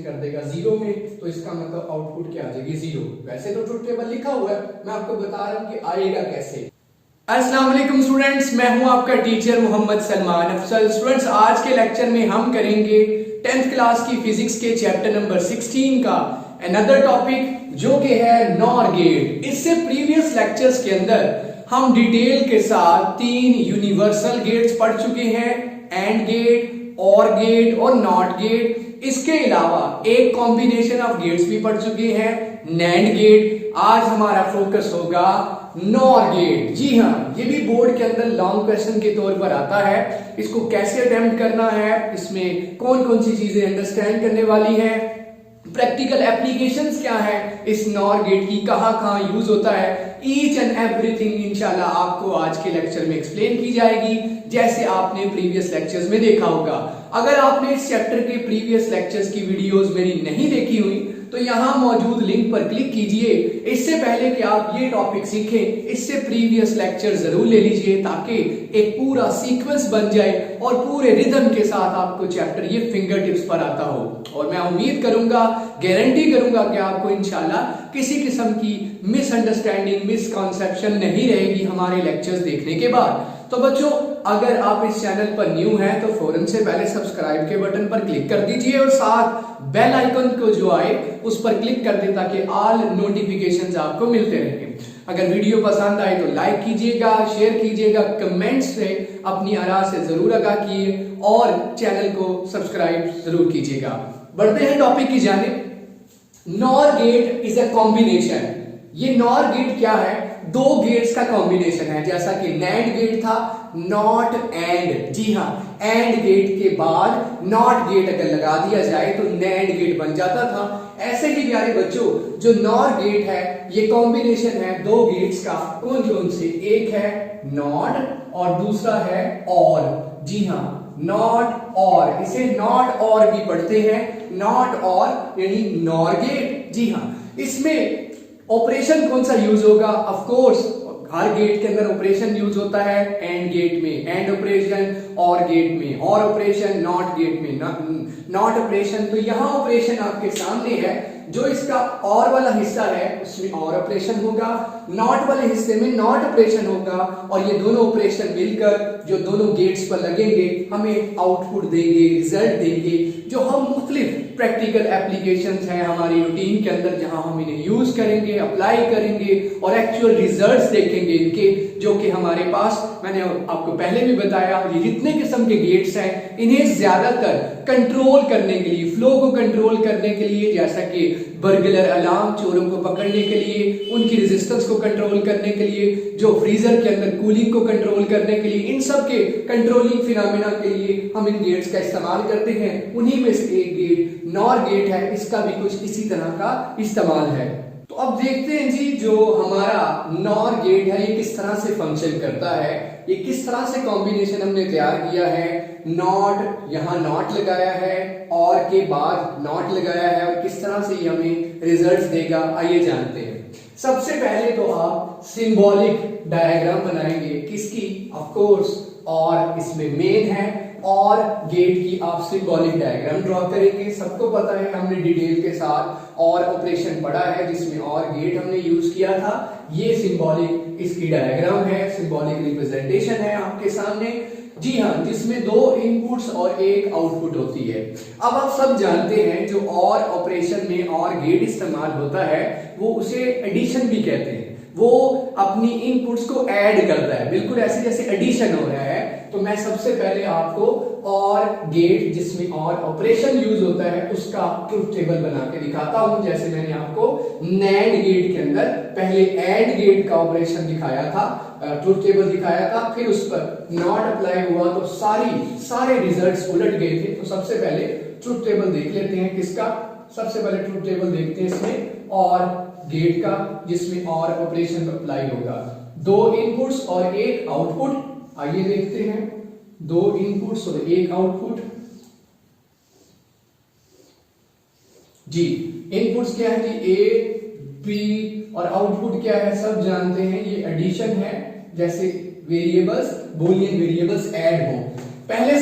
कर देगा 0 में, तो इसका मतलब आउटपुट क्या आ जाएगी 0। वैसे तो ट्रुथ टेबल लिखा हुआ है, मैं आपको बता रहा हूं कि आएगा कैसे। अस्सलाम वालेकुम स्टूडेंट्स, मैं हूं आपका टीचर मोहम्मद सलमान अफसल। स्टूडेंट्स, आज के लेक्चर में हम करेंगे 10th क्लास की फिजिक्स के चैप्टर नंबर 16 का अनदर टॉपिक जो कि है नॉर गेट। इससे प्रीवियस लेक्चर्स के अंदर हम डिटेल के साथ 3 यूनिवर्सल गेट्स पढ़ चुके हैं, एंड गेट, और गेट और नॉट गेट। इसके अलावा एक कॉम्बिनेशन ऑफ गेट्स भी पढ़ चुके हैं, नैंड गेट। आज हमारा फोकस होगा नॉर गेट। जी हाँ, ये भी बोर्ड के अंदर लॉन्ग क्वेश्चन के तौर पर आता है। इसको कैसे अटेम्प्ट करना है, इसमें कौन कौन सी चीजें अंडरस्टैंड करने वाली है, प्रैक्टिकल एप्लीकेशंस क्या है इस नॉर गेट की, कहां कहां यूज होता है, ईच एंड एवरीथिंग इंशाल्लाह आपको आज के लेक्चर में एक्सप्लेन की जाएगी, जैसे आपने प्रीवियस लेक्चर्स में देखा होगा। अगर आपने इस चैप्टर के प्रीवियस लेक्चर्स की वीडियोस मेरी नहीं देखी हुई तो यहां मौजूद लिंक पर क्लिक कीजिए। इससे पहले कि आप ये टॉपिक सीखें, इससे प्रीवियस लेक्चर जरूर ले लीजिए ताकि एक पूरा सीक्वेंस बन जाए और पूरे रिदम के साथ आपको चैप्टर ये फिंगर टिप्स पर आता हो। और मैं उम्मीद करूंगा, गारंटी करूंगा कि आपको इंशाल्लाह किसी किस्म की मिसअंडरस्टैंडिंग, मिसकॉन्सेप्शन नहीं रहेगी हमारे लेक्चर्स देखने के बाद। तो बच्चों, अगर आप इस चैनल पर न्यू हैं तो फौरन से पहले सब्सक्राइब के बटन पर क्लिक कर दीजिए और साथ बेल आइकन को जो आए उस पर क्लिक कर दें ताकि ऑल नोटिफिकेशंस आपको मिलते रहें। अगर वीडियो पसंद आए तो लाइक कीजिएगा, शेयर कीजिएगा, कमेंट्स से अपनी आरा से जरूर आगाह किए और चैनल को सब्सक्राइब जरूर कीजिएगा। बढ़ते हैं टॉपिक की जानिब। NOR gate is a combination. ये नॉर गेट क्या है? दो गेट्स का कॉम्बिनेशन है, जैसा कि नैंड गेट था, नॉट एंड। जी हाँ, एंड गेट के बाद नॉट गेट अगर लगा दिया जाए तो नैंड गेट बन जाता था। ऐसे ही प्यारे बच्चों, जो नॉर गेट है ये कॉम्बिनेशन है दो गेट्स का। कौन कौन से? एक है नॉट और दूसरा है और। जी हाँ, नॉट और, इसे नॉट और भी पढ़ते हैं, नॉट और यानी नॉर गेट। जी हाँ, इसमें ऑपरेशन कौन सा यूज होगा? ऑफ कोर्स हर गेट के अंदर ऑपरेशन यूज होता है, एंड गेट में एंड ऑपरेशन, और गेट में और ऑपरेशन, नॉट गेट में नॉट ऑपरेशन। तो यहां ऑपरेशन आपके सामने है, जो इसका और वाला हिस्सा है उसमें और ऑपरेशन होगा, नॉट वाले हिस्से में नॉट ऑपरेशन होगा, और ये दोनों ऑपरेशन मिलकर जो दोनों गेट्स पर लगेंगे हमें आउटपुट देंगे, रिजल्ट देंगे, जो हम मुख्तलिफ प्रैक्टिकल एप्लीकेशंस हैं हमारी रूटीन के अंदर जहां हम इन्हें यूज करेंगे, अप्लाई करेंगे और एक्चुअल रिजल्ट्स देखेंगे इनके, जो कि हमारे पास, मैंने आपको पहले भी बताया, ये जितने किस्म के गेट्स हैं इन्हें ज्यादातर कंट्रोल करने के लिए, फ्लो को कंट्रोल करने के लिए, जैसा कि बर्गलर अलार्म, चोरों को पकड़ने के लिए, उनकी रेजिस्टेंस को कंट्रोल करने के लिए, जो फ्रीजर के अंदर कूलिंग को कंट्रोल करने के लिए, इन सब के कंट्रोलिंग फिनोमेना के लिए हम इन गेट्स का इस्तेमाल करते हैं। उन्हीं में से एक गेट नॉर गेट है, इसका भी कुछ इसी तरह का इस्तेमाल है। तो अब देखते हैं जी, जो हमारा नॉर गेट है ये किस तरह से फंक्शन करता है, ये किस तरह से कॉम्बिनेशन हमने तैयार किया है। नॉट, यहां नॉट लगाया है, और के बाद नॉट लगाया है, और किस तरह से ये हमें रिजल्ट्स देगा आइए जानते हैं। सबसे पहले तो आप सिंबॉलिक डायग्राम बनाएंगे, किसकी? ऑफ कोर्स और इसमें मेन है, और गेट की आप सिंबॉलिक डायग्राम ड्रॉ करेंगे। सबको पता है, हमने डिटेल के साथ और ऑपरेशन पढ़ा है जिसमें और गेट हमने यूज किया था। ये सिंबॉलिक इसकी डायग्राम है, सिंबॉलिक रिप्रेजेंटेशन है आपके सामने। जी हाँ, जिसमें दो इनपुट्स और एक आउटपुट होती है। अब आप सब जानते हैं जो और ऑपरेशन में और गेट इस्तेमाल होता है वो उसे एडिशन भी कहते हैं। वो अपनी इनपुट्स को ऐड करता है, बिल्कुल ऐसे जैसे एडिशन हो रहा है। तो मैं सबसे पहले आपको और गेट जिसमें और ऑपरेशन यूज होता है उसका ट्रुथ टेबल बना के दिखाता हूं। जैसे मैंने आपको नैंड गेट के अंदर पहले एंड गेट का ऑपरेशन दिखाया था, ट्रुथ टेबल दिखाया था, फिर उस पर नॉट अप्लाई हुआ तो सारे रिजल्ट्स उलट गए थे। तो सबसे पहले ट्रुथ टेबल देख लेते हैं किसका। सबसे पहले ट्रुथ टेबल देखते हैं इसमें और गेट का, जिसमें और ऑपरेशन अप्लाई होगा। दो इनपुट्स और एक आउटपुट। आइए देखते हैं, दो इनपुट्स और एक आउटपुट। जी, इनपुट्स क्या है जी? ए, बी, और आउटपुट क्या है? सब जानते हैं, ये एडिशन है, जैसे वेरिएबल्स, बूलियन वेरिएबल्स ऐड हो। पहले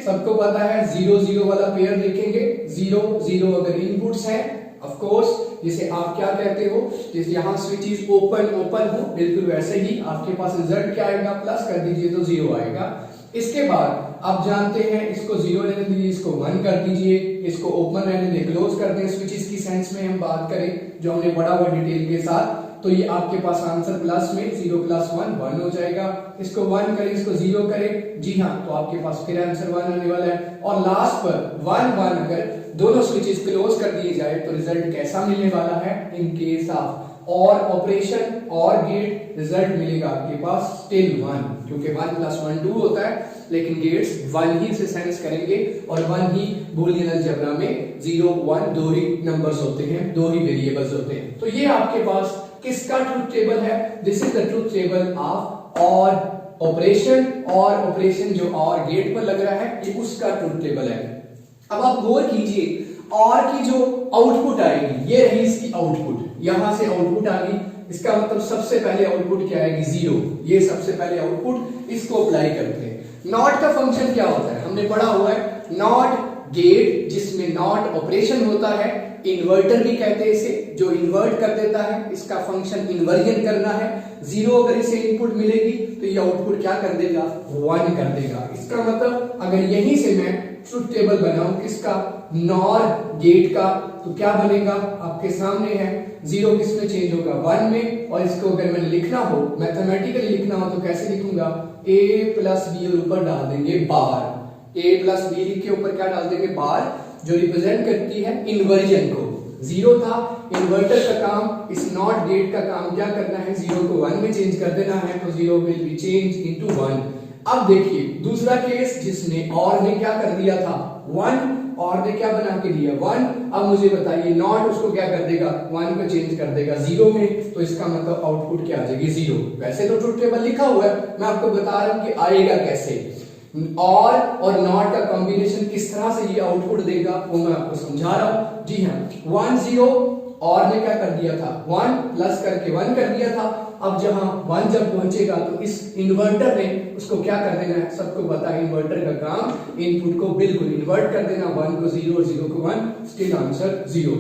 सबको पता है 0 0 वाला पेयर देखेंगे। 0 0 अगर इनपुट्स है ऑफ कोर्स, जिसे आप क्या कहते हो, जैसे यहाँ स्विचेस ओपन हो, बिल्कुल वैसे ही आपके पास रिजल्ट क्या आएगा, प्लस कर दीजिए तो 0 आएगा। इसके बाद आप जानते हैं इसको 0 रहने दीजिए, इसको 1 कर दीजिए, इसको ओपन रहने दीजिए, क्लोज कर दें। स्विचेस की सेंस में हम बात करें जो हमने पढ़ा हुआ डिटेल के साथ, तो ये आपके पास आंसर प्लस में 0 प्लस 1 1 हो जाएगा। इसको 1 करें, इसको 0 करें, जी हाँ, तो आपके पास फिर आंसर 1 आने वाला है। और लास्ट पर 1 1 अगर दोनों स्विचेस क्लोज कर दिए जाए तो रिजल्ट कैसा मिलने वाला है, इन केस ऑफ और ऑपरेशन और गेट, रिजल्ट मिलेगा आपके पास स्टिल 1, क्योंकि 1 प्लस 1 2 होता है, लेकिन गेट्स 1 ही से सेंस करेंगे और 1 ही बूलियन अलजेब्रा में 0 1 दो ही नंबर्स होते हैं, दो ही वेरिएबल्स होते हैं। तो ये आपके पास किसका ट्रुथ टेबल है, this is the truth table of और ऑपरेशन, और ऑपरेशन जो और गेट पर लग रहा है ये उसका ट्रुथ टेबल है। अब आप गौर कीजिए, और की जो आउटपुट आएगी ये रही इसकी आउटपुट, यहां से आउटपुट आ गई, इसका मतलब सबसे पहले आउटपुट क्या आएगी 0, ये सबसे पहले आउटपुट, इसको अप्लाई करते हैं। नॉट का फंक्शन क्या होता है, हमने पढ़ा हुआ है, नॉट गेट जिसमें नॉट ऑपरेशन होता है, इन्वर्टर भी कहते हैं इसे, जो इन्वर्ट कर देता है, इसका फंक्शन इन्वर्जन करना है। 0 अगर इसे इनपुट मिलेगी तो ये आउटपुट क्या कर देगा, 1 कर देगा। इसका मतलब अगर यहीं से मैं ट्रुथ टेबल बनाऊं किसका, नॉर गेट का, तो क्या बनेगा आपके सामने है, 0 किस में चेंज होगा 1 में, और इसको अगर मैंने लिखना हो, मैथमेटिकली लिखना हो तो कैसे लिखूंगा, a प्लस बी और ऊपर डाल देंगे बार, a प्लस बी लिख के ऊपर क्या डाल देंगे बार, जो रिप्रेजेंट करती है इन्वर्जन को। 0 था, इन्वर्टर का काम, इस नॉट गेट का काम क्या करना है, 0 को 1 में चेंज कर देना है, तो 0 विल बी चेंज इनटू 1। अब देखिए दूसरा केस जिसने और ने क्या कर दिया था 1, और ने क्या बना के दिया 1, अब मुझे बताइए नॉट उसको क्या कर देगा 1 को चेंज कर देगा 0 में, तो इसका मतलब आउटपुट क्या आ जाएगी 0। वैसे तो ट्रुथ टेबल लिखा हुआ है, मैं आपको बता रहा हूं कि आएगा कैसे, और नॉट का कॉम्बिनेशन किस तरह से ये आउटपुट देगा वो मैं आपको समझा रहा हूं। जी हाँ, 1 0, और ने क्या कर दिया था 1 प्लस करके 1 कर दिया था। अब जहां 1 जब पहुंचेगा तो इस इन्वर्टर ने उसको क्या कर देना है, सबको पता है इन्वर्टर का काम इनपुट को बिल्कुल इन्वर्ट कर देना, 1 को 0 और 0 को 1, स्टिल आंसर 0।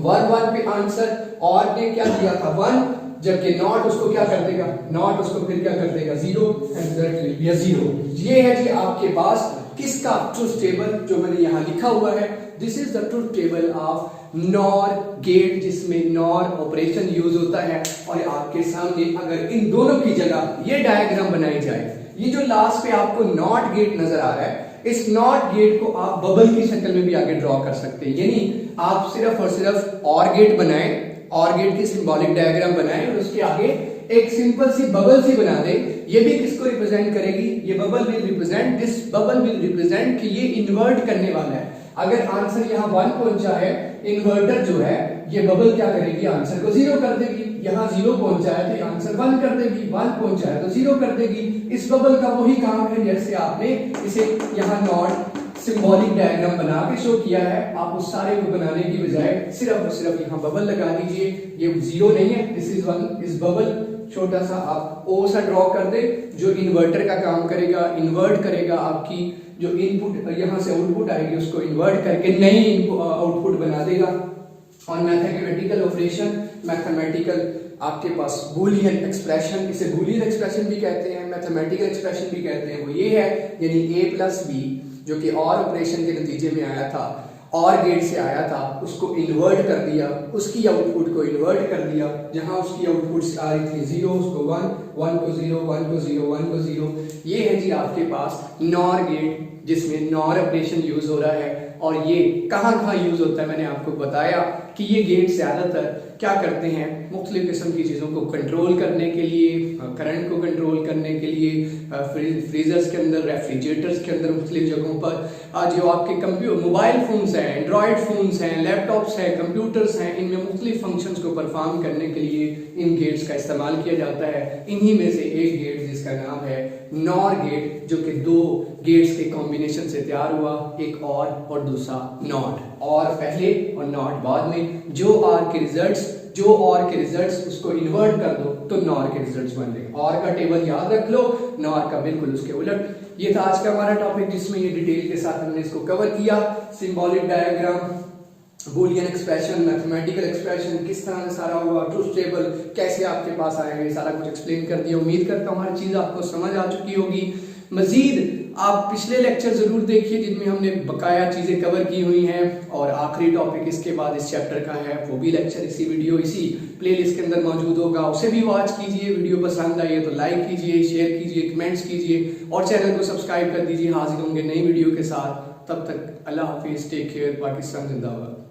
1 1 पे आंसर, और ने क्या दिया था 1, जबकि नॉट उसको क्या कर देगा, नॉट उसको फिर क्या कर देगा 0, एंड रिजल्ट विल बी 0। ये है जी आपके पास किसका ट्रुथ टेबल, जो मैंने यहां लिखा हुआ है, this is the truth table of NOR gate जिसमें नॉर ऑपरेशन यूज होता है। और आपके सामने अगर इन दोनों की जगह ये डायग्राम बनाई जाए, ये जो लास्ट पे आपको नॉट गेट नजर आ रहा है, इस नॉट गेट को आप बबल की शक्ल में भी आगे ड्रॉ कर सकते हैं, यानी आप सिर्फ और सिर्फ और गेट बनाएं, और गेट की सिंबॉलिक डायग्राम बनाएं और उसके आगे एक सिंपल सी बबल सी बना दे। ये भी किसको रिप्रेजेंट करेगी, ये bubble will represent, this bubble will represent कि ये इन्वर्ट करने वाला है। अगर आंसर यहाँ 1 पहुंचा है, इन्वर्टर जो है ये बबल क्या करेगी, आंसर को 0 कर देगी। यहाँ 0 पहुंचा है तो आंसर 1 कर देगी, 1 पहुंचा है तो 0 कर देगी। इस बबल का वही काम है जैसे आपने इसे यहाँ नॉट सिंबॉलिक डायग्राम बना के शो किया है। आप उस सारे को बनाने की बजाय सिर्फ और सिर्फ यहाँ बबल लगा दीजिए, ये 0 नहीं है, दिस इज 1, इस बबल छोटा सा आप ओ सा ड्रॉ कर दे, जो इन्वर्टर का काम करेगा, इन्वर्ट करेगा आपकी जो इनपुट यहाँ से आउटपुट आएगी उसको इन्वर्ट करके नई आउटपुट बना देगा। और मैथमेटिकल ऑपरेशन, मैथमेटिकल आपके पास बूलियन एक्सप्रेशन, इसे बूलियन एक्सप्रेशन भी कहते हैं, मैथमेटिकल एक्सप्रेशन भी कहते हैं, वो ये है यानी a प्लस बी जो कि और ऑपरेशन के नतीजे में आया था, और गेट से आया था, उसको इन्वर्ट कर दिया, उसकी आउटपुट को इन्वर्ट कर दिया। जहां उसकी आउटपुट आ रही थी 0 उसको 1, 1 को 0, 1 को 0, 1 को 0। ये है जी आपके पास नॉर गेट जिसमें नॉर ऑपरेशन यूज हो रहा है। और ये कहाँ कहाँ यूज होता है मैंने आपको बताया कि ये गेट ज्यादातर क्या करते हैं, मुख्तलिफ किस्म की चीज़ों को कंट्रोल करने के लिए, करंट को कंट्रोल करने के लिए, फ्रीजर्स के अंदर, रेफ्रिजरेटर्स के अंदर, मुख्तलिफ जगहों पर जो आपके कंप्यूटर मोबाइल फोन्स हैं, एंड्रॉयड फोन्स हैं, लैपटॉप्स हैं, कंप्यूटर्स हैं, इनमें मुख्तलिफ फंक्शंस को परफॉर्म करने के लिए इन गेट्स का इस्तेमाल किया जाता है। इन्हीं में से एक गेट जिसका नाम है नॉर गेट, जो कि 2 गेट्स के कॉम्बिनेशन से तैयार हुआ, एक और दूसरा नॉट, और पहले और नॉट बाद में। जो और के रिजल्ट्स उसको इन्वर्ट कर दो तो नॉर के रिजल्ट्स बन गए। और का टेबल याद रख लो, नॉर का बिल्कुल उसके उलट। ये था आज का हमारा टॉपिक, जिसमें ये डिटेल के साथ हमने इसको कवर किया। Symbolic diagram, Boolean expression, mathematical expression, किस तरह से सारा हुआ, ट्रूथ टेबल कैसे आपके पास आएंगे, सारा कुछ एक्सप्लेन कर दिया। उम्मीद करता हूँ हर चीज आपको समझ आ चुकी होगी। मजीद आप पिछले लेक्चर जरूर देखिए जिनमें हमने बकाया चीजें कवर की हुई हैं, और आखिरी टॉपिक इसके बाद इस चैप्टर का है, वो भी लेक्चर इसी प्लेलिस्ट के अंदर मौजूद होगा, उसे भी वॉच कीजिए। वीडियो पसंद आई है तो लाइक कीजिए, शेयर कीजिए, कमेंट्स कीजिए और चैनल को सब्सक्राइब कर दीजिए। हाजिर होंगे नई वीडियो के साथ, तब तक अल्लाह हाफिज, टेक केयर, पाकिस्तान जिंदाबाद।